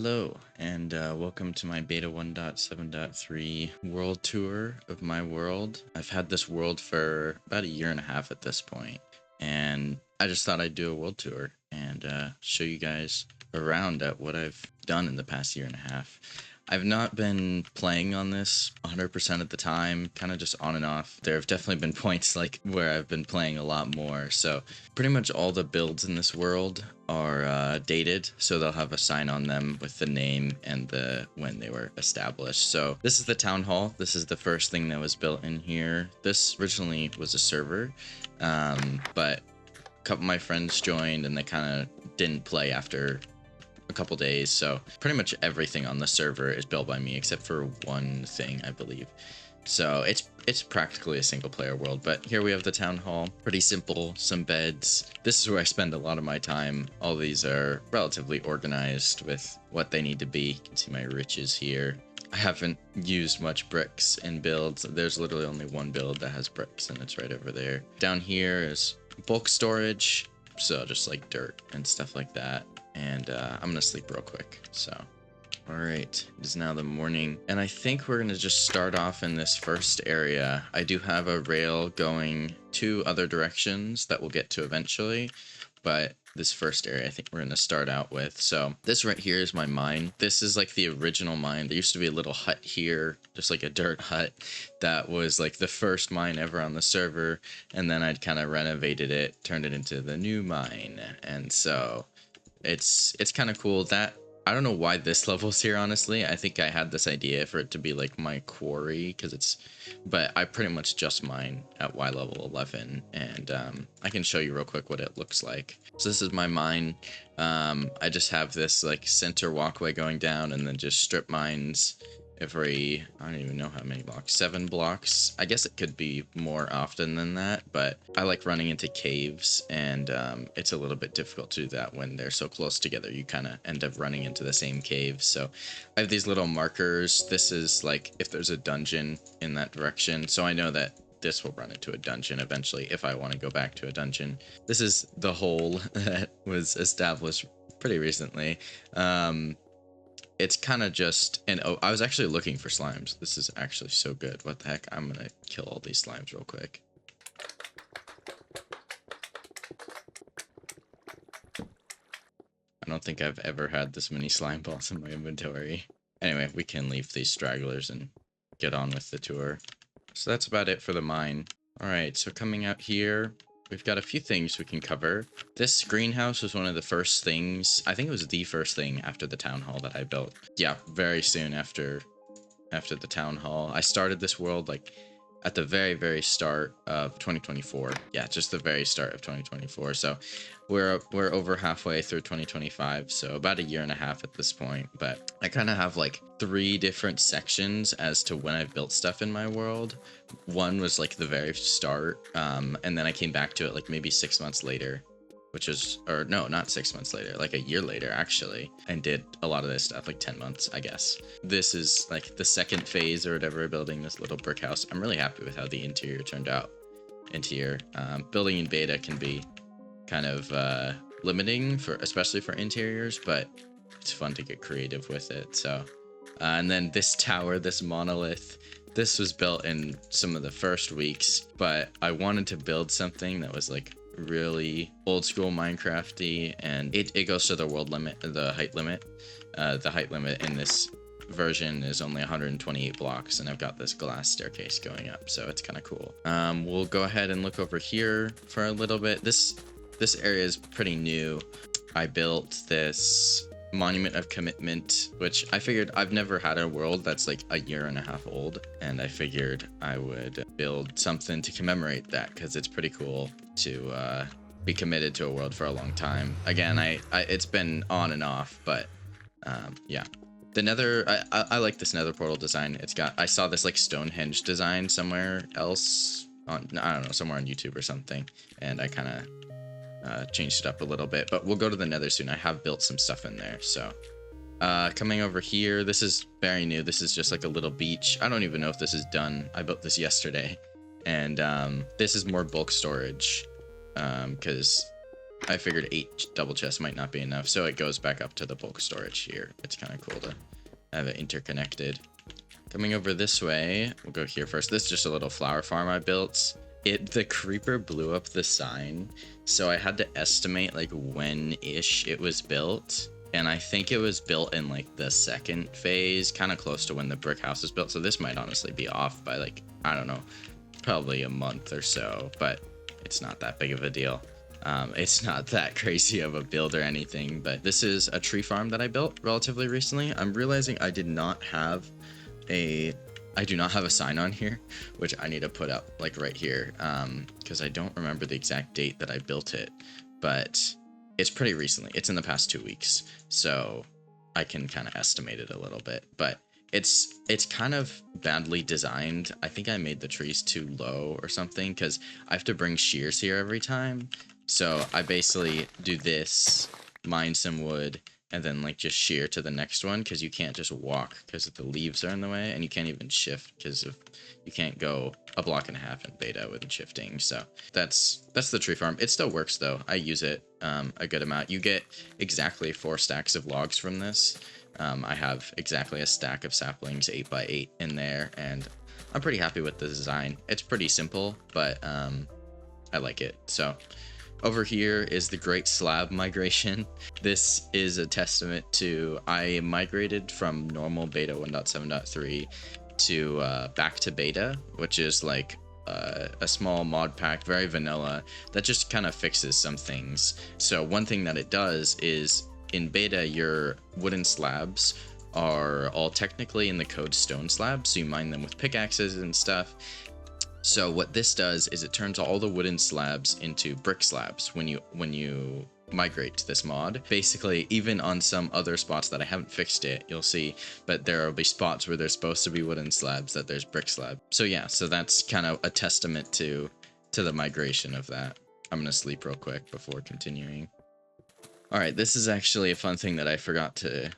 Hello, and welcome to my beta 1.7.3 world tour of my world. I've had this world for about a year and a half at this point, and I just thought I'd do a world tour and show you guys around at what I've done in the past year and a half. I've not been playing on this 100% of the time, kind of just on and off. There have definitely been points like where I've been playing a lot more. So pretty much all the builds in this world are dated, so they'll have a sign on them with the name and the when they were established. So this is the town hall. This is the first thing that was built in here. This originally was a server, but a couple of my friends joined and they kind of didn't play after a couple days, so pretty much everything on the server is built by me except for one thing, I believe. So it's practically a single player world. But here we have the town hall. Pretty simple, some beds. This is where I spend a lot of my time. All these are relatively organized with what they need to be. You can see my riches here. I haven't used much bricks in builds. There's literally only one build that has bricks, and it's right over there. Down here is bulk storage, so just like dirt and stuff like that. And I'm gonna sleep real quick. So all right, it is now the morning, and I think we're gonna just start off in this first area. I do have a rail going two other directions that we'll get to eventually, but this first area I think we're gonna start out with. So this right here is my mine. This is like the original mine. There used to be a little hut here, just like a dirt hut, that was like the first mine ever on the server, and then I'd kind of renovated it, turned it into the new mine. And so it's kind of cool. That I don't know why this level's here, honestly. I think I had this idea for it to be like my quarry, but I pretty much just mine at Y level 11, and I can show you real quick what it looks like. So this is my mine. I just have this like center walkway going down, and then just strip mines every, I don't even know how many blocks, 7 blocks. I guess it could be more often than that, but I like running into caves, and it's a little bit difficult to do that when they're so close together. You kind of end up running into the same cave. So I have these little markers. This is like if there's a dungeon in that direction, so I know that this will run into a dungeon eventually if I want to go back to a dungeon. This is the hole that was established pretty recently. It's kind of just, and oh, I was actually looking for slimes. This is actually so good. What the heck? I'm gonna kill all these slimes real quick. I don't think I've ever had this many slime balls in my inventory. Anyway, we can leave these stragglers and get on with the tour. So that's about it for the mine. All right, so coming out here, we've got a few things we can cover. This greenhouse was one of the first things, I think it was the first thing after the town hall that I built. Yeah, very soon after the town hall. I started this world like at the very, very start of 2024. Yeah, just the very start of 2024. So we're over halfway through 2025, so about a year and a half at this point. But I kind of have like 3 different sections as to when I've built stuff in my world. One was like the very start, and then I came back to it like maybe 6 months later, which is, or no, not 6 months later, like a year later actually, and did a lot of this stuff, like 10 months, I guess. This is like the second phase or whatever, building this little brick house. I'm really happy with how the interior turned out. Building in beta can be kind of limiting, especially for interiors, but it's fun to get creative with it. So, and then this tower, this monolith, this was built in some of the first weeks, but I wanted to build something that was like really old school Minecrafty, and it goes to the world limit, the height limit. The height limit in this version is only 128 blocks, and I've got this glass staircase going up, so it's kind of cool. We'll go ahead and look over here for a little bit. This area is pretty new. I built this monument of commitment, which I figured I've never had a world that's like a year and a half old, and I figured I would build something to commemorate that, because it's pretty cool to be committed to a world for a long time. Again, it's been on and off, but yeah. The nether, I like this nether portal design. I saw this like Stonehenge design somewhere else on, I don't know, somewhere on YouTube or something, and I kind of changed it up a little bit. But we'll go to the nether soon. I have built some stuff in there. So coming over here, this is very new. This is just like a little beach. I don't even know if this is done. I built this yesterday, and this is more bulk storage, because I figured 8 double chests might not be enough, so it goes back up to the bulk storage here. It's kind of cool to have it interconnected. Coming over this way, we'll go here first. This is just a little flower farm I built. The creeper blew up the sign, so I had to estimate like when-ish it was built. And I think it was built in like the second phase, kind of close to when the brick house was built. So this might honestly be off by like, I don't know, probably a month or so, but it's not that big of a deal. It's not that crazy of a build or anything, but this is a tree farm that I built relatively recently. I'm realizing I do not have a sign on here, which I need to put up like right here, because I don't remember the exact date that I built it, but it's pretty recently. It's in the past 2 weeks, so I can kind of estimate it a little bit, but it's kind of badly designed. I think I made the trees too low or something, because I have to bring shears here every time. So I basically do this, mine some wood, and then like just shear to the next one, because you can't just walk because the leaves are in the way, and you can't even shift because of you can't go a block and a half in beta with shifting. So that's the tree farm. It still works though. I use it a good amount. You get exactly 4 stacks of logs from this. I have exactly a stack of saplings 8x8 in there, and I'm pretty happy with the design. It's pretty simple, but I like it. So over here is the Great Slab Migration. This is a testament to I migrated from normal beta 1.7.3 to back to beta, which is like a small mod pack, very vanilla, that just kind of fixes some things. So one thing that it does is in beta, your wooden slabs are all technically in the code stone slabs, so you mine them with pickaxes and stuff. So what this does is it turns all the wooden slabs into brick slabs when you migrate to this mod. Basically, even on some other spots that I haven't fixed it, you'll see, but there will be spots where there's supposed to be wooden slabs that there's brick slab. So yeah, so that's kind of a testament to the migration of that. I'm gonna sleep real quick before continuing. All right, this is actually a fun thing that I forgot to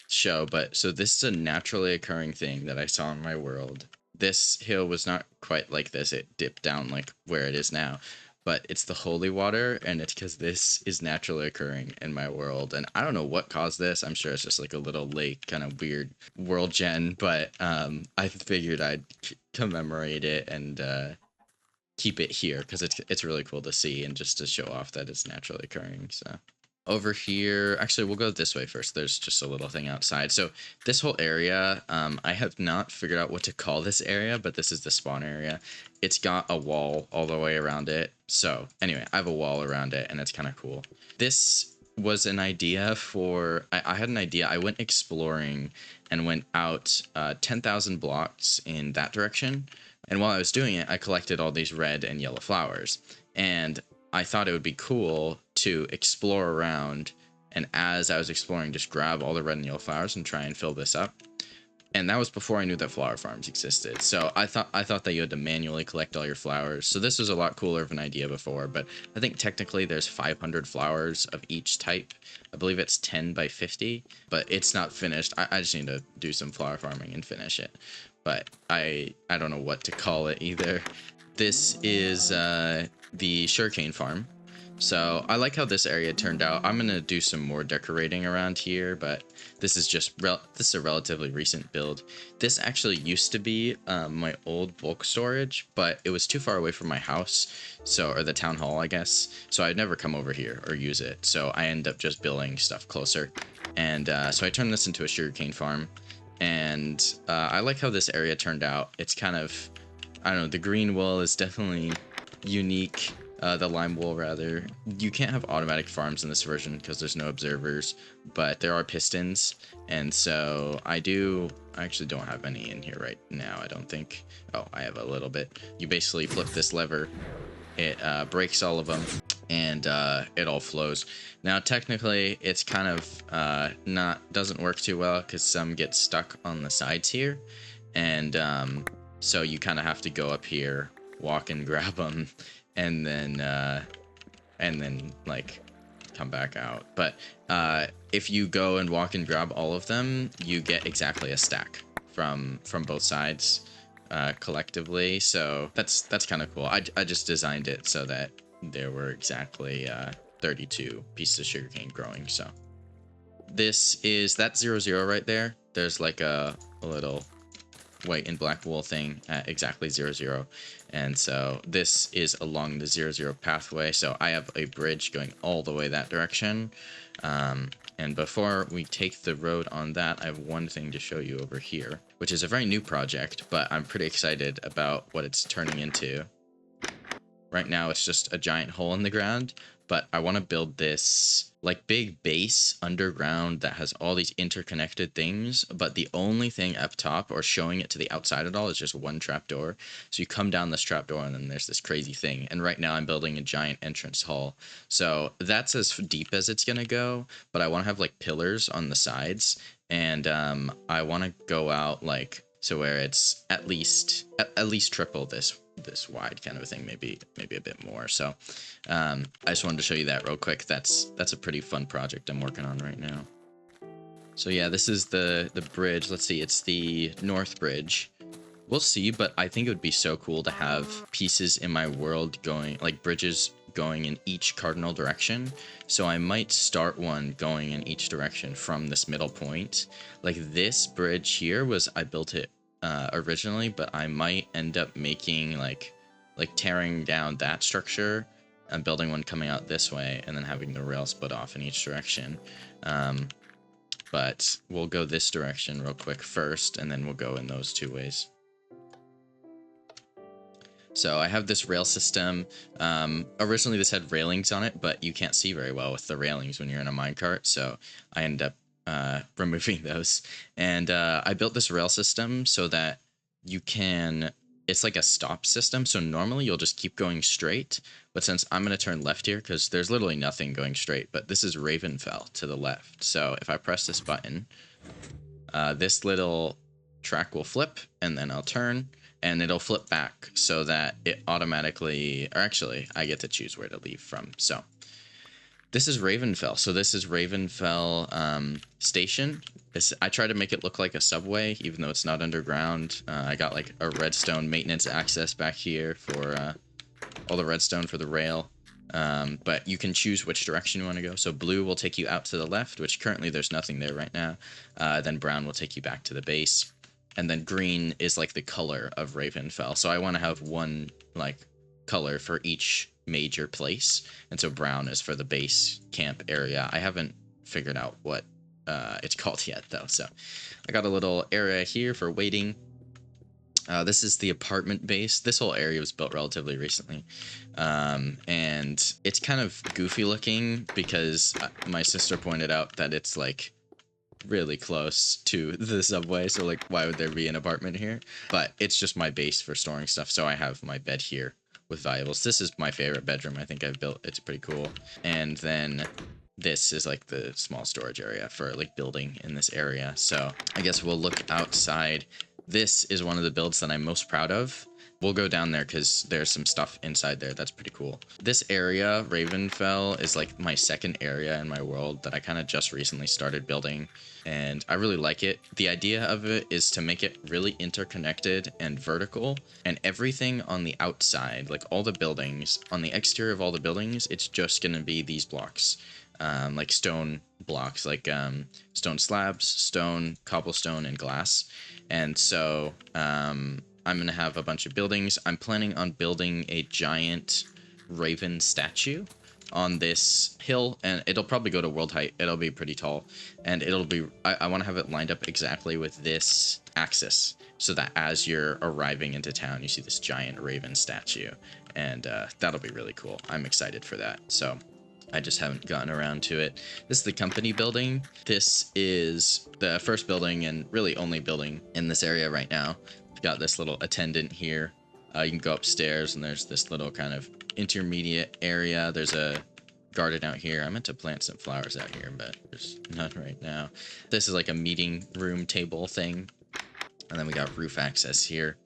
show, but so this is a naturally occurring thing that I saw in my world. This hill was not quite like this. It dipped down like where it is now, but it's the holy water, and it's because this is naturally occurring in my world. And I don't know what caused this. I'm sure it's just like a little lake, kind of weird world gen, but I figured I'd commemorate it and keep it here because it's really cool to see and just to show off that it's naturally occurring. So over here, actually we'll go this way first. There's just a little thing outside. So this whole area, I have not figured out what to call this area, but this is the spawn area. It's got a wall all the way around it. So anyway, I have a wall around it, and it's kind of cool. This was an idea for I had an idea. I went exploring and went out 10,000 blocks in that direction, and while I was doing it, I collected all these red and yellow flowers, and I thought it would be cool to explore around, and as I was exploring, just grab all the red and yellow flowers and try and fill this up. And that was before I knew that flower farms existed. So I thought that you had to manually collect all your flowers. So this was a lot cooler of an idea before, but I think technically there's 500 flowers of each type. I believe it's 10 by 50, but it's not finished. I just need to do some flower farming and finish it. But I don't know what to call it either. This is the sugarcane farm. So I like how this area turned out. I'm gonna do some more decorating around here, but this is just this is a relatively recent build. This actually used to be my old bulk storage, but it was too far away from my house, or the town hall, I guess. So I'd never come over here or use it. So I end up just building stuff closer, and so I turned this into a sugarcane farm. And I like how this area turned out. It's kind of, I don't know, the green wool is definitely unique. The lime wool, rather. You can't have automatic farms in this version because there's no observers, but there are pistons, and so I actually don't have any in here right now, I don't think. Oh, I have a little bit. You basically flip this lever, it breaks all of them, and it all flows. Now technically it's kind of doesn't work too well because some get stuck on the sides here, and so you kind of have to go up here, walk and grab them, and then like come back out. But if you go and walk and grab all of them, you get exactly a stack from both sides collectively. So that's kind of cool. I just designed it so that there were exactly 32 pieces of sugarcane growing. So this is that 0, 0 right there. There's like a little white and black wool thing at exactly 0, 0. And so this is along the 0, 0 pathway. So I have a bridge going all the way that direction. And before we take the road on that, I have one thing to show you over here, which is a very new project, but I'm pretty excited about what it's turning into. Right now, it's just a giant hole in the ground, but I want to build this like big base underground that has all these interconnected things, but the only thing up top or showing it to the outside at all is just one trapdoor. So you come down this trapdoor and then there's this crazy thing. And right now I'm building a giant entrance hall. So that's as deep as it's going to go, but I want to have like pillars on the sides, and I want to go out like so where it's at least triple this wide kind of a thing, maybe a bit more. So I just wanted to show you that real quick. That's a pretty fun project I'm working on right now. So yeah, this is the bridge. Let's see, it's the north bridge. We'll see, but I think it would be so cool to have pieces in my world going, like bridges going in each cardinal direction. So I might start one going in each direction from this middle point. Like this bridge here I built it originally, but I might end up making like tearing down that structure and building one coming out this way and then having the rail split off in each direction. But we'll go this direction real quick first, and then we'll go in those two ways. So I have this rail system. Originally this had railings on it, but you can't see very well with the railings when you're in a minecart, so I ended up removing those. And I built this rail system so that you can, it's like a stop system. So normally you'll just keep going straight, but since I'm going to turn left here, because there's literally nothing going straight, but this is Ravenfell to the left. So if I press this button, this little track will flip, and then I'll turn, and it'll flip back so that it automatically, or actually I get to choose where to leave from. So this is Ravenfell. So this is Ravenfell station. I try to make it look like a subway, even though it's not underground. I got like a redstone maintenance access back here for all the redstone for the rail. But you can choose which direction you want to go. So blue will take you out to the left, which currently there's nothing there right now. Then brown will take you back to the base. And then green is like the color of Ravenfell. So I want to have one like color for each major place. And so brown is for the base camp area. I haven't figured out what it's called yet though. So I got a little area here for waiting. This is the apartment base. This whole area was built relatively recently. And it's kind of goofy looking because my sister pointed out that it's like really close to the subway, so like why would there be an apartment here? But it's just my base for storing stuff. So I have my bed here with valuables. This is my favorite bedroom I think I've built. It's pretty cool. And then this is like the small storage area for like building in this area. So I guess we'll look outside. This is one of the builds that I'm most proud of. We'll go down there because there's some stuff inside there that's pretty cool. This area, Ravenfell, is like my second area in my world that I kind of just recently started building, and I really like it. The idea of it is to make it really interconnected and vertical, and everything on the outside, like all the buildings, on the exterior of all the buildings, it's just going to be these blocks, like stone blocks, like stone slabs, stone, cobblestone, and glass. And so I'm going to have a bunch of buildings. I'm planning on building a giant raven statue on this hill, and it'll probably go to world height. It'll be pretty tall, and it'll be, I want to have it lined up exactly with this axis so that as you're arriving into town, you see this giant raven statue, and that'll be really cool. I'm excited for that. So I just haven't gotten around to it. This is the company building. This is the first building and really only building in this area right now. Got this little attendant here. You can go upstairs and there's this little kind of intermediate area. There's a garden out here. I meant to plant some flowers out here, but there's none right now. This is like a meeting room table thing. And then we got roof access here.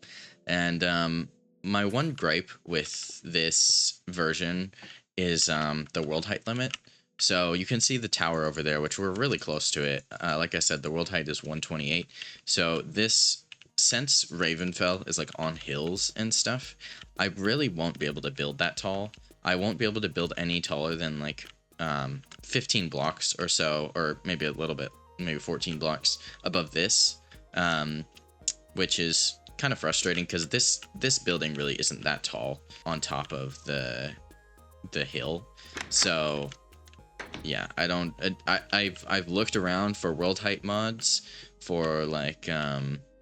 And my one gripe with this version is the world height limit. So you can see the tower over there, which we're really close to it. Like I said, the world height is 128. So this, since Ravenfell is like on hills and stuff, I really won't be able to build that tall. I won't be able to build any taller than like 15 blocks or so, or maybe a little bit, maybe 14 blocks above this, which is kind of frustrating because this building really isn't that tall on top of the hill. So yeah, I've looked around for world height mods for like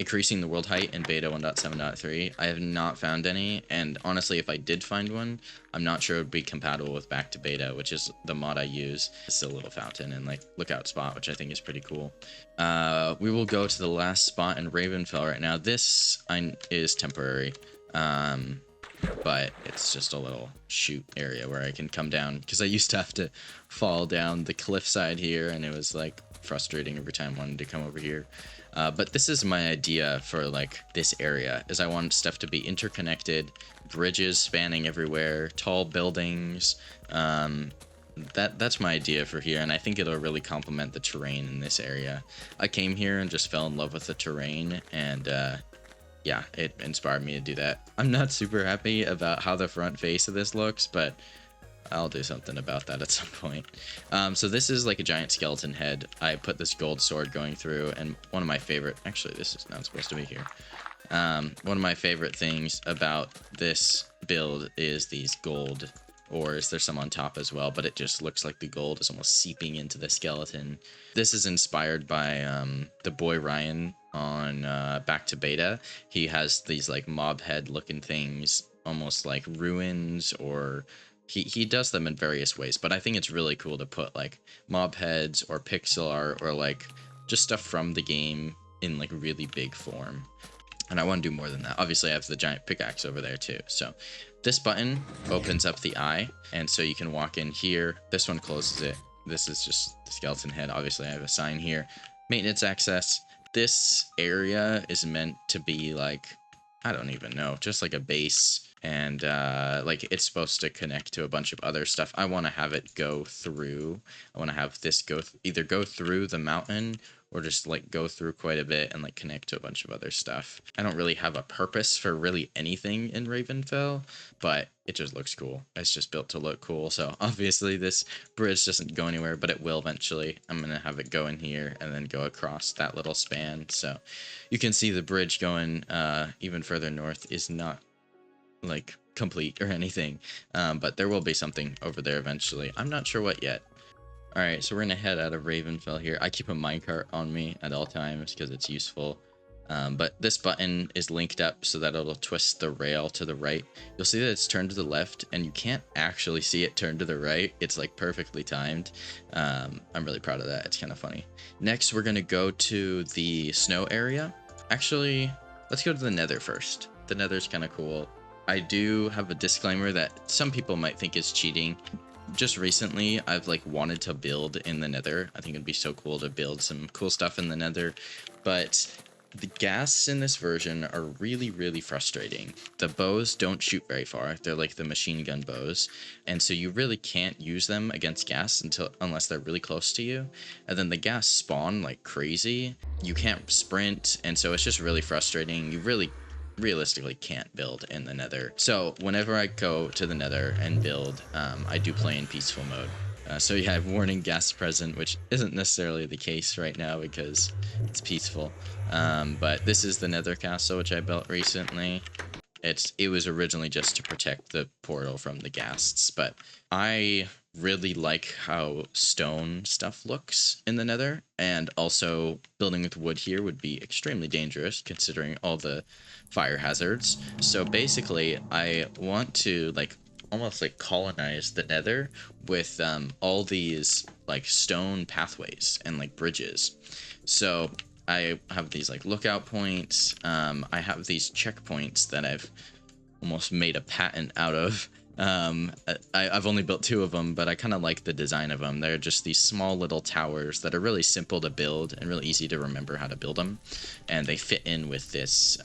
increasing the world height in beta 1.7.3. I have not found any, and honestly, if I did find one, I'm not sure it would be compatible with back to beta, which is the mod I use. It's a little fountain and like lookout spot, which I think is pretty cool. We will go to the last spot in Ravenfell right now. This is temporary. But it's just a little chute area where I can come down, because I used to have to fall down the cliffside here, and it was like frustrating every time I wanted to come over here. But this is my idea for like this area, is I want stuff to be interconnected, bridges spanning everywhere, tall buildings. That's my idea for here, and I think it'll really complement the terrain in this area. I came here and just fell in love with the terrain, and yeah, it inspired me to do that. I'm not super happy about how the front face of this looks, but I'll do something about that at some point. So this is like a giant skeleton head. I put this gold sword going through, and one of my favorite, actually this is not supposed to be here. One of my favorite things about this build is these gold ores. There's some on top as well, but it just looks like the gold is almost seeping into the skeleton. This is inspired by the boy Ryan on back to beta. He has these like mob head looking things, almost like ruins, or he does them in various ways, but I think it's really cool to put like mob heads or pixel art or like just stuff from the game in like really big form. And I want to do more than that. Obviously, I have the giant pickaxe over there too. So this button opens up the eye, and so you can walk in here. This one closes it. This is just the skeleton head. Obviously, I have a sign here. Maintenance access. This area is meant to be like, I don't even know, just like a base. And like it's supposed to connect to a bunch of other stuff. I want to have it go through. I want to have this either go through the mountain, or just like go through quite a bit and like connect to a bunch of other stuff. I don't really have a purpose for really anything in Ravenfell, but it just looks cool. It's just built to look cool. So obviously this bridge doesn't go anywhere, but it will eventually. I'm going to have it go in here and then go across that little span. So you can see the bridge going even further north is not like complete or anything, but there will be something over there eventually. I'm not sure what yet. All right, so we're gonna head out of Ravenfell here. I keep a minecart on me at all times because it's useful. But this button is linked up so that it'll twist the rail to the right. You'll see that it's turned to the left, and you can't actually see it turn to the right. It's like perfectly timed. I'm really proud of that. It's kind of funny. Next, we're gonna go to the snow area. Actually, let's go to the Nether first. The Nether's kind of cool. I do have a disclaimer that some people might think is cheating. Just recently, I've like wanted to build in the Nether. I think it'd be so cool to build some cool stuff in the Nether, but the ghasts in this version are really, really frustrating. The bows don't shoot very far. They're like the machine gun bows, and so you really can't use them against ghasts unless they're really close to you. And then the ghasts spawn like crazy. You can't sprint, and so it's just really frustrating. You really realistically can't build in the Nether. So whenever I go to the Nether and build, I do play in peaceful mode. So yeah, I have warning gas present, which isn't necessarily the case right now because it's peaceful. But this is the Nether castle, which I built recently. It was originally just to protect the portal from the ghasts, but I really like how stone stuff looks in the Nether, and also building with wood here would be extremely dangerous considering all the fire hazards. So basically, I want to like almost like colonize the Nether with all these like stone pathways and like bridges. So I have these like lookout points. I have these checkpoints that I've almost made a patent out of. I've only built 2 of them, but I kind of like the design of them. They're just these small little towers that are really simple to build and really easy to remember how to build them. And they fit in with this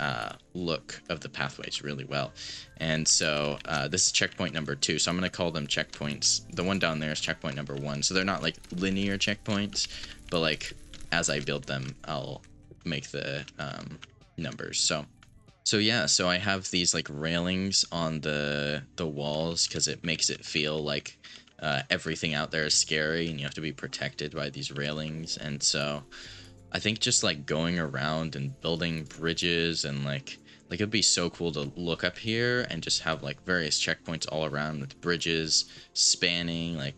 look of the pathways really well. And so this is checkpoint number 2. So I'm going to call them checkpoints. The one down there is checkpoint number 1. So they're not like linear checkpoints, but like as I build them, I'll make the numbers. So yeah, so I have these like railings on the walls because it makes it feel like everything out there is scary and you have to be protected by these railings. And so I think just like going around and building bridges and like it'd be so cool to look up here and just have like various checkpoints all around with bridges spanning, like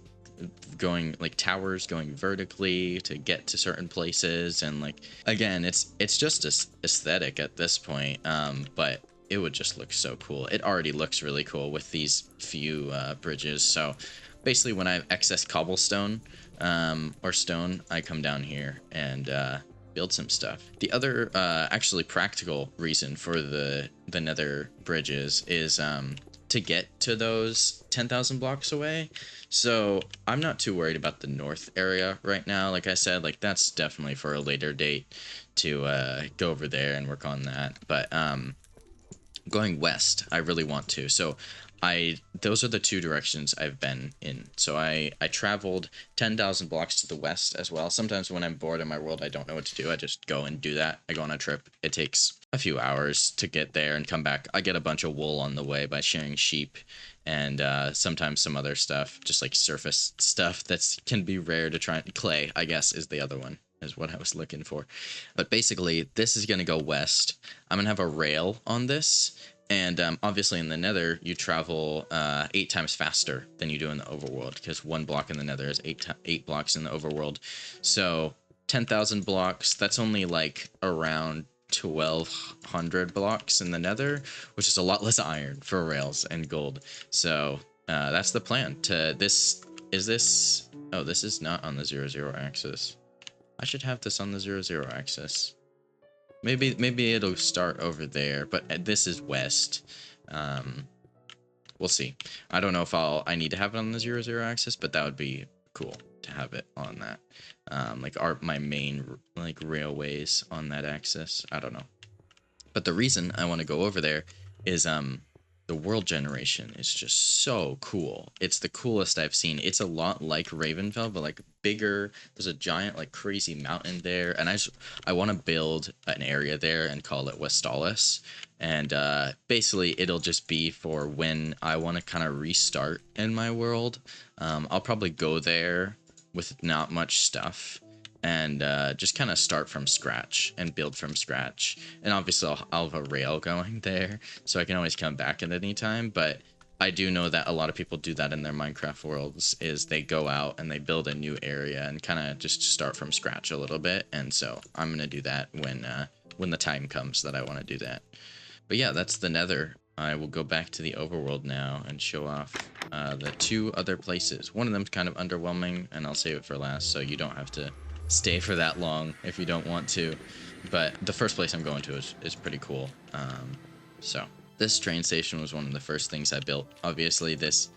going like towers going vertically to get to certain places. And like again, it's just aesthetic at this point, but it would just look so cool. It already looks really cool with these few bridges. So basically when I have excess cobblestone or stone, I come down here and build some stuff. The other actually practical reason for the nether bridges is to get to those 10,000 blocks away. So I'm not too worried about the north area right now. Like I said, like that's definitely for a later date to go over there and work on that. But going west, I really want to. So those are the two directions I've been in. So I traveled 10,000 blocks to the west as well. Sometimes when I'm bored in my world, I don't know what to do. I just go and do that. I go on a trip. It takes a few hours to get there and come back. I get a bunch of wool on the way by shearing sheep, and sometimes some other stuff, just like surface stuff that can be rare to try. Clay, I guess, is the other one, is what I was looking for. But basically, this is going to go west. I'm going to have a rail on this. And obviously in the nether, you travel 8 times faster than you do in the overworld, because 1 block in the nether is 8 blocks in the overworld. So 10,000 blocks, that's only like around 1,200 blocks in the nether, which is a lot less iron for rails and gold. So that's the plan. Oh, this is not on the 0, 0 axis. I should have this on the 0, 0 axis. Maybe it'll start over there, but this is west. We'll see. I don't know if I need to have it on the 0, 0 axis, but that would be cool to have it on that. Like my main like railways on that axis. I don't know. But the reason I want to go over there is the world generation is just so cool. It's the coolest I've seen. It's a lot like Ravenfell, but like bigger. There's a giant like crazy mountain there, and I want to build an area there and call it Westalis. And basically it'll just be for when I want to kind of restart in my world. I'll probably go there with not much stuff and just kind of start from scratch and build from scratch. And obviously I'll have a rail going there, so I can always come back at any time. But I do know that a lot of people do that in their Minecraft worlds, is they go out and they build a new area and kind of just start from scratch a little bit. And so I'm going to do that when the time comes that I want to do that. But yeah, that's the nether. I will go back to the overworld now and show off the 2 other places. One of them's kind of underwhelming, and I'll save it for last, so you don't have to stay for that long if you don't want to. But the first place I'm going to is pretty cool. So this train station was one of the first things I built. Obviously this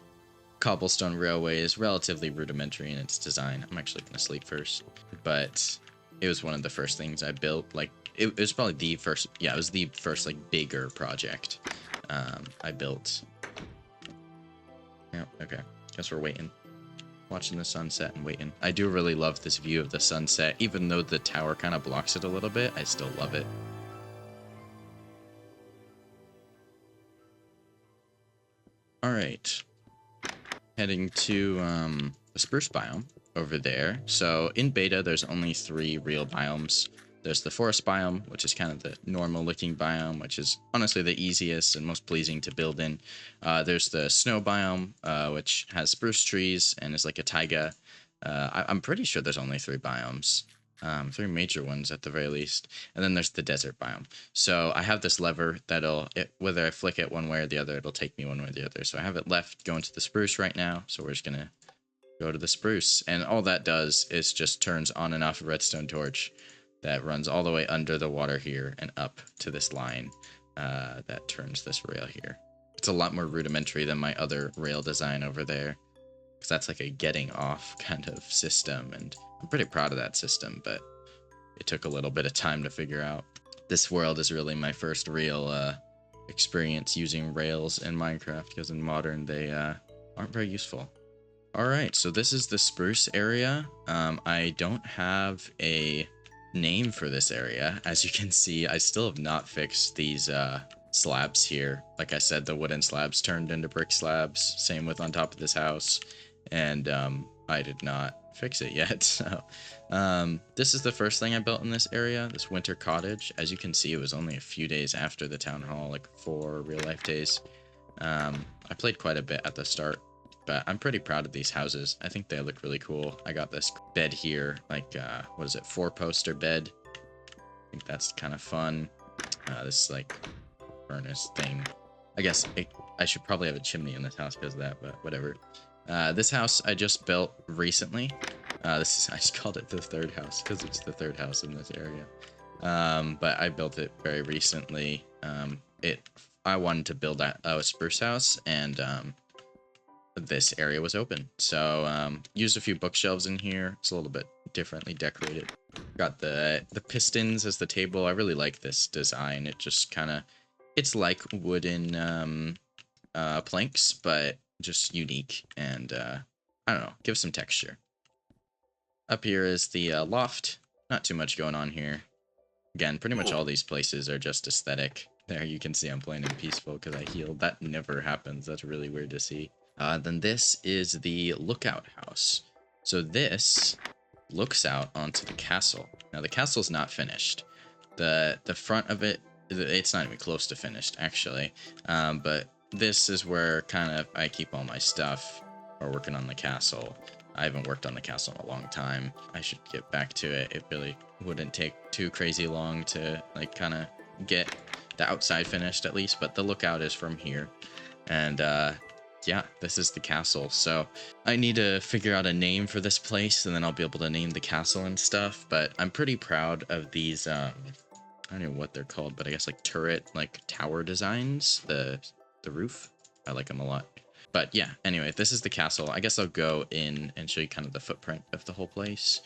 cobblestone railway is relatively rudimentary in its design. I'm actually gonna sleep first, but it was one of the first things I built. Like it was probably the first, yeah, it was the first like bigger project I built. Yeah, okay, guess we're waiting. Watching the sunset and waiting. I do really love this view of the sunset. Even though the tower kind of blocks it a little bit, I still love it. Alright. Heading to the spruce biome over there. So in beta, there's only 3 real biomes. There's the forest biome, which is kind of the normal looking biome, which is honestly the easiest and most pleasing to build in. There's the snow biome, which has spruce trees and is like a taiga. I'm pretty sure there's only 3 biomes, 3 major ones at the very least. And then there's the desert biome. So I have this lever that'll, whether I flick it one way or the other, it'll take me one way or the other. So I have it left going to the spruce right now. So we're just going to go to the spruce. And all that does is just turns on and off a redstone torch that runs all the way under the water here and up to this line that turns this rail here. It's a lot more rudimentary than my other rail design over there, because that's like a getting off kind of system, and I'm pretty proud of that system, but it took a little bit of time to figure out. This world is really my first real experience using rails in Minecraft, because in modern they aren't very useful. Alright, so this is the spruce area. I don't have a name for this area. As you can see, I still have not fixed these slabs here. Like I said, the wooden slabs turned into brick slabs. Same with on top of this house. and I did not fix it yet. So this is the first thing I built in this area, this winter cottage. As you can see, it was only a few days after the town hall, like 4 real life days. I played quite a bit at the start, but I'm pretty proud of these houses. I think they look really cool. I got this bed here, like what is it, 4-poster bed. I think that's kind of fun. This like furnace thing. I guess I should probably have a chimney in this house because of that, but whatever. This house I just built recently. I just called it the third house because it's the third house in this area. But I built it very recently. I wanted to build a spruce house, and this area was open, so used a few bookshelves in here. It's a little bit differently decorated. Got the pistons as the table. I really like this design. It just kind of, it's like wooden planks, but just unique, and I don't know, give some texture. Up here is the loft. Not too much going on here. Again, pretty much all these places are just aesthetic. There you can see I'm playing in peaceful because I healed. That never happens. That's really weird to see. Then this is the lookout house. So this looks out onto the castle. Now the castle's not finished. The front of it, it's not even close to finished actually. But this is where kind of I keep all my stuff or working on the castle. I haven't worked on the castle in a long time. I should get back to it. It really wouldn't take too crazy long to like kind of get the outside finished at least, but the lookout is from here. And yeah, this is the castle. So I need to figure out a name for this place, and then I'll be able to name the castle and stuff. But I'm pretty proud of these I don't know what they're called, but I guess like turret, like tower designs, the roof. I like them a lot. But yeah, anyway, this is the castle. I guess I'll go in and show you kind of the footprint of the whole place.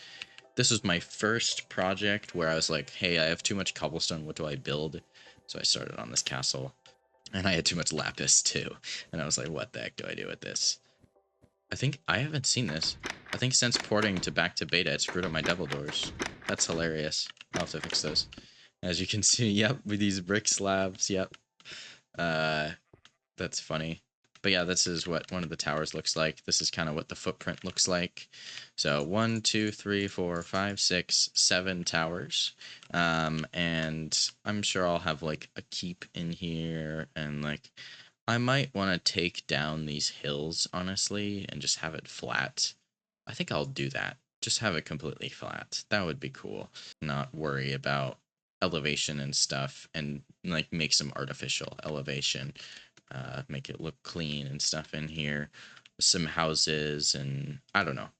This was my first project where I was like, hey, I have too much cobblestone. What do I build? So I started on this castle. And I had too much lapis too. And I was like, what the heck do I do with this? I think I haven't seen this. I think since porting back to beta, it screwed up my devil doors. That's hilarious. I'll have to fix those. As you can see, yep, with these brick slabs, yep. That's funny. But yeah, this is what one of the towers looks like. This is kind of what the footprint looks like. So 1, 2, 3, 4, 5, 6, 7 towers. And I'm sure I'll have like a keep in here, and like I might want to take down these hills, honestly, and just have it flat. I think I'll do that. Just have it completely flat. That would be cool. Not worry about elevation and stuff, and like make some artificial elevation. Make it look clean and stuff in here. Some houses, and I don't know.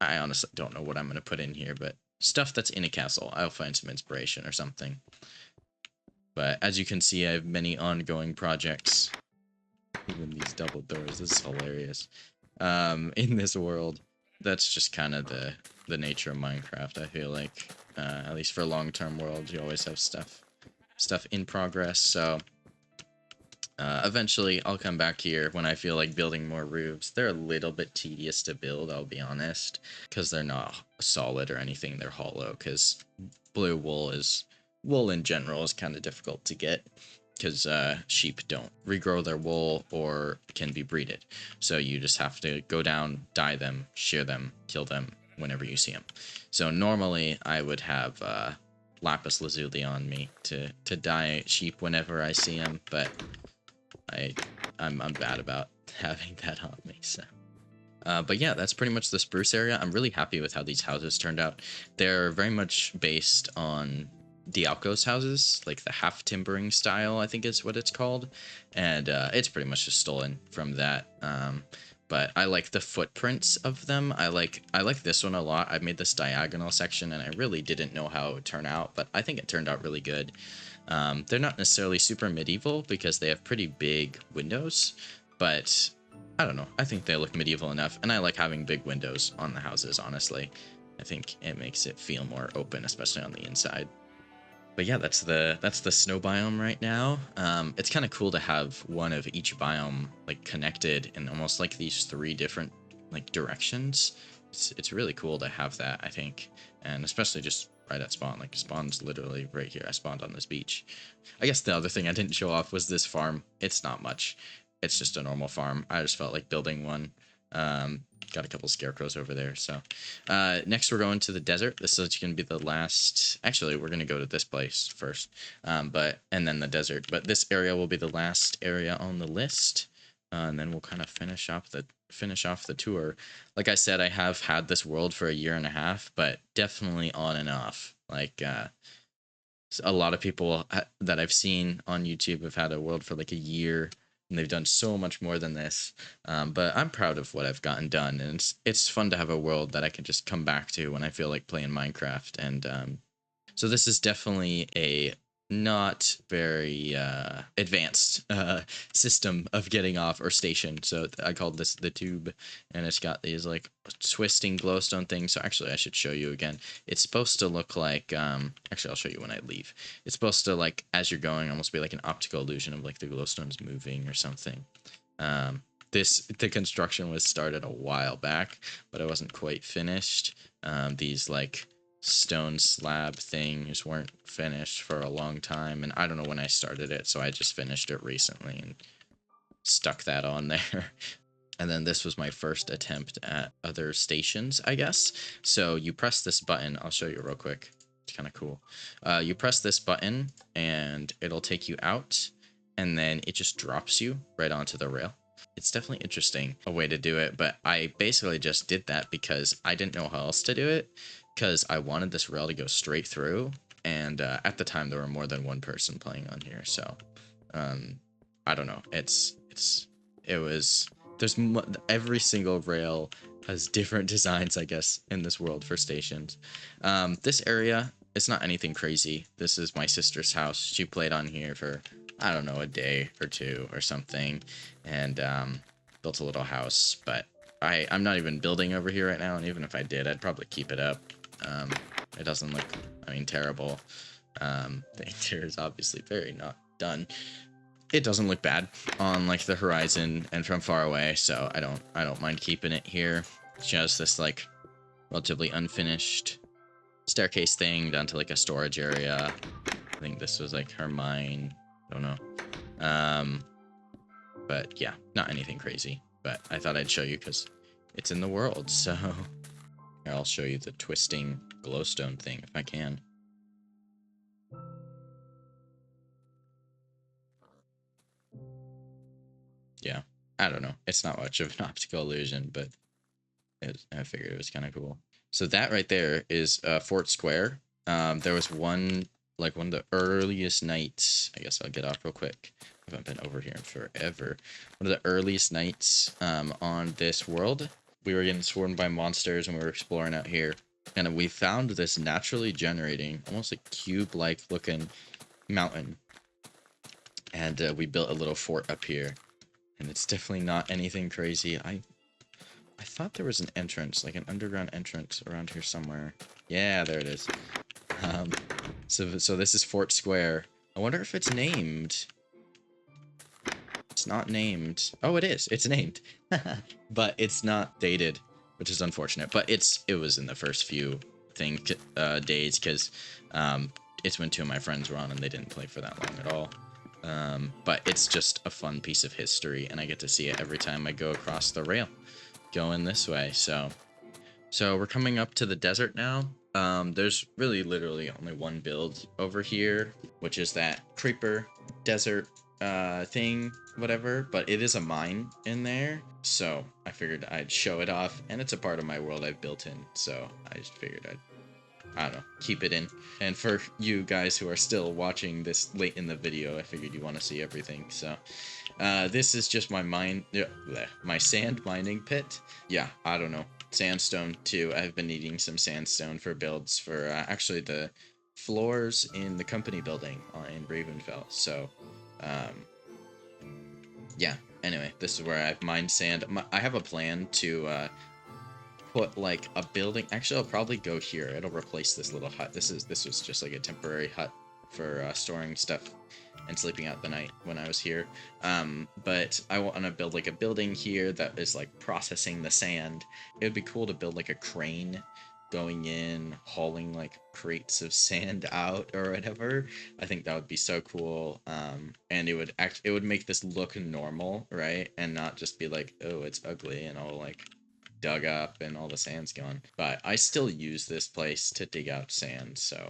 I honestly don't know what I'm going to put in here, but stuff that's in a castle. I'll find some inspiration or something. But as you can see, I have many ongoing projects. Even these double doors. This is hilarious. In this world, that's just kind of the nature of Minecraft, I feel like. At least for long-term worlds, you always have stuff in progress, so eventually I'll come back here when I feel like building more roofs. They're a little bit tedious to build, I'll be honest, because they're not solid or anything. They're hollow, because blue wool in general is kind of difficult to get, because sheep don't regrow their wool or can be breeded. So you just have to go down, dye them, shear them, kill them whenever you see them. So normally I would have lapis lazuli on me to dye sheep whenever I see them, but I'm bad about having that on me, so. But yeah, that's pretty much the spruce area. I'm really happy with how these houses turned out. They're very much based on the outpost houses, like the half timbering style, I think is what it's called. And it's pretty much just stolen from that. But I like the footprints of them. I like this one a lot. I made this diagonal section, and I really didn't know how it would turn out, but I think it turned out really good. They're not necessarily super medieval because they have pretty big windows, but I don't know. I think they look medieval enough, and I like having big windows on the houses, honestly. I think it makes it feel more open, especially on the inside. But yeah, that's the snow biome right now. It's kind of cool to have one of each biome like connected in almost like these 3 different like directions. It's really cool to have that, I think, and especially just right at spawn. Like spawn's literally right here. I spawned on this beach. I guess the other thing I didn't show off was this farm. It's not much. It's just a normal farm. I just felt like building one. got a couple scarecrows over there. So next we're going to the desert. This is going to be the last. Actually, we're going to go to this place first, and then the desert. But this area will be the last area on the list, and then we'll kind of finish off the tour. Like I said, I have had this world for a year and a half, but definitely on and off. Like a lot of people that I've seen on YouTube have had a world for like a year, and they've done so much more than this. But I'm proud of what I've gotten done, and it's fun to have a world that I can just come back to when I feel like playing Minecraft. And so this is definitely a not very advanced system of getting off, or station. So I called this the tube, and it's got these like twisting glowstone things. So actually I should show you again. It's supposed to look like actually I'll show you when I leave. It's supposed to, like, as you're going, almost be like an optical illusion of like the glowstones moving or something. The construction was started a while back, but I wasn't quite finished. These like stone slab things weren't finished for a long time, and I don't know when I started it, so I just finished it recently and stuck that on there. And then this was my first attempt at other stations, I guess. So you press this button. I'll show you real quick. It's kind of cool. You press this button and it'll take you out, and then it just drops you right onto the rail. It's definitely interesting, a way to do it, but I basically just did that because I didn't know how else to do it, because I wanted this rail to go straight through, and at the time there were more than one person playing on here, so I don't know. Every single rail has different designs, I guess, in this world for stations. This area, it's not anything crazy. This is my sister's house. She played on here for, I don't know, a day or two or something, and built a little house. But I'm not even building over here right now, and even if I did, I'd probably keep it up. It doesn't look, I mean, terrible. The interior is obviously very not done. It doesn't look bad on like the horizon and from far away, so I don't mind keeping it here. It's just this like relatively unfinished staircase thing down to like a storage area. I think this was like her mine. I don't know. But yeah, not anything crazy. But I thought I'd show you because it's in the world. So here, I'll show you the twisting glowstone thing if I can. Yeah, I don't know. It's not much of an optical illusion, but I figured it was kind of cool. So that right there is Fort Square. There was one of the earliest nights. I guess I'll get off real quick. I haven't been over here in forever. One of the earliest nights on this world. We were getting swarmed by monsters and we were exploring out here. And we found this naturally generating, almost like cube-like looking mountain. And we built a little fort up here. And it's definitely not anything crazy. I thought there was an entrance, like an underground entrance around here somewhere. Yeah, there it is. So this is Fort Square. I wonder if it's named. It's not named. Oh, it is. It's named. But it's not dated, which is unfortunate. But it was in the first few days, because it's when two of my friends were on and they didn't play for that long at all. But it's just a fun piece of history, and I get to see it every time I go across the rail going this way. So we're coming up to the desert now. There's really literally only one build over here, which is that creeper desert thing, whatever, but it is a mine in there, so I figured I'd show it off, and it's a part of my world I've built in, so I just figured I don't know, keep it in. And for you guys who are still watching this late in the video, I figured you want to see everything. So this is just my sand mining pit. Yeah, I don't know, sandstone too. I've been needing some sandstone for builds for actually the floors in the company building in Ravenfell. So yeah, anyway, this is where I've mined sand. I have a plan to put like a building. Actually, I'll probably go here. It'll replace this little hut. This was just like a temporary hut for storing stuff and sleeping out the night when I was here. But I want to build like a building here that is like processing the sand. It would be cool to build like a crane going in, hauling like crates of sand out or whatever. I think that would be so cool. And it would make this look normal, right? And not just be like, oh, it's ugly and all like dug up and all the sand's gone. But I still use this place to dig out sand, so.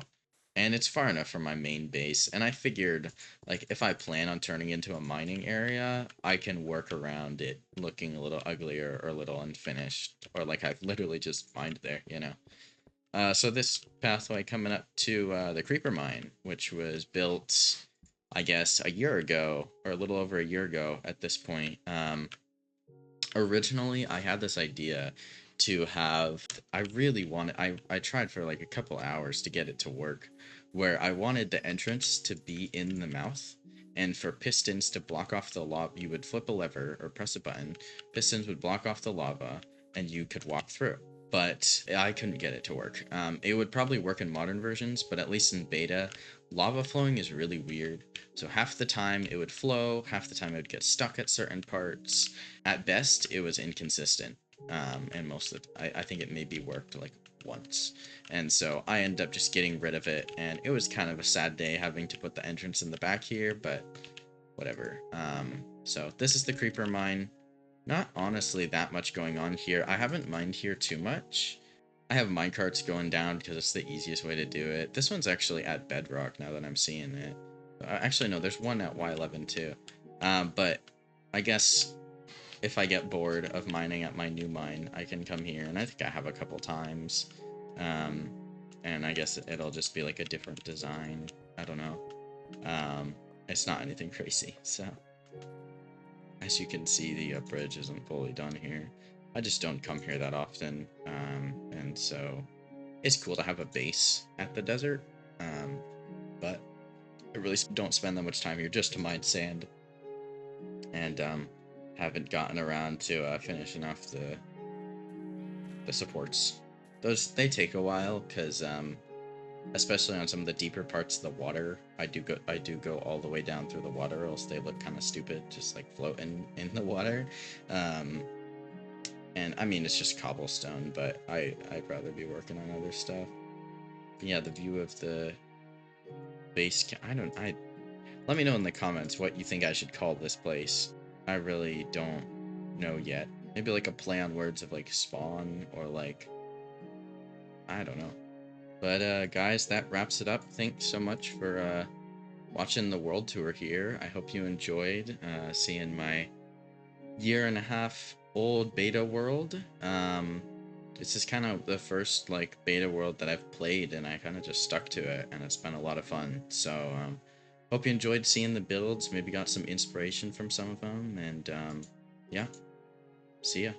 And it's far enough from my main base, and I figured, like, if I plan on turning into a mining area, I can work around it looking a little uglier or a little unfinished, or like I've literally just mined there, you know? So this pathway coming up to the creeper mine, which was built, I guess, a year ago, or a little over a year ago at this point. Originally, I had this idea to have, I really wanted, I tried for like a couple hours to get it to work, where I wanted the entrance to be in the mouth, and for pistons to block off the lava, you would flip a lever or press a button, pistons would block off the lava, and you could walk through. But I couldn't get it to work. It would probably work in modern versions, but at least in beta, lava flowing is really weird. So half the time it would flow, half the time it would get stuck at certain parts. At best, it was inconsistent. And most of the, I think it maybe worked like once. And so I ended up just getting rid of it, and it was kind of a sad day having to put the entrance in the back here, but whatever. So this is the creeper mine. Not honestly that much going on here. I haven't mined here too much. I have minecarts going down because it's the easiest way to do it. This one's actually at bedrock now that I'm seeing it. Actually, no, there's one at Y11 too. But I guess if I get bored of mining at my new mine, I can come here, and I think I have a couple times. And I guess it'll just be like a different design. I don't know. It's not anything crazy, so. As you can see, the bridge isn't fully done here. I just don't come here that often, and so it's cool to have a base at the desert, but I really don't spend that much time here just to mine sand, and haven't gotten around to finishing off the supports. They take a while because especially on some of the deeper parts of the water, I do go all the way down through the water, or else they look kind of stupid, just like floating in the water. And I mean, it's just cobblestone, but I'd rather be working on other stuff. But yeah, the view of the base. I let me know in the comments what you think I should call this place. I really don't know yet. Maybe like a play on words of like spawn, or like, I don't know. But guys, that wraps it up. Thanks so much for watching the world tour here. I hope you enjoyed seeing my year-and-a-half old beta world. This is kind of the first like beta world that I've played, and I kind of just stuck to it, and it's been a lot of fun. So hope you enjoyed seeing the builds, maybe got some inspiration from some of them, and yeah, see ya.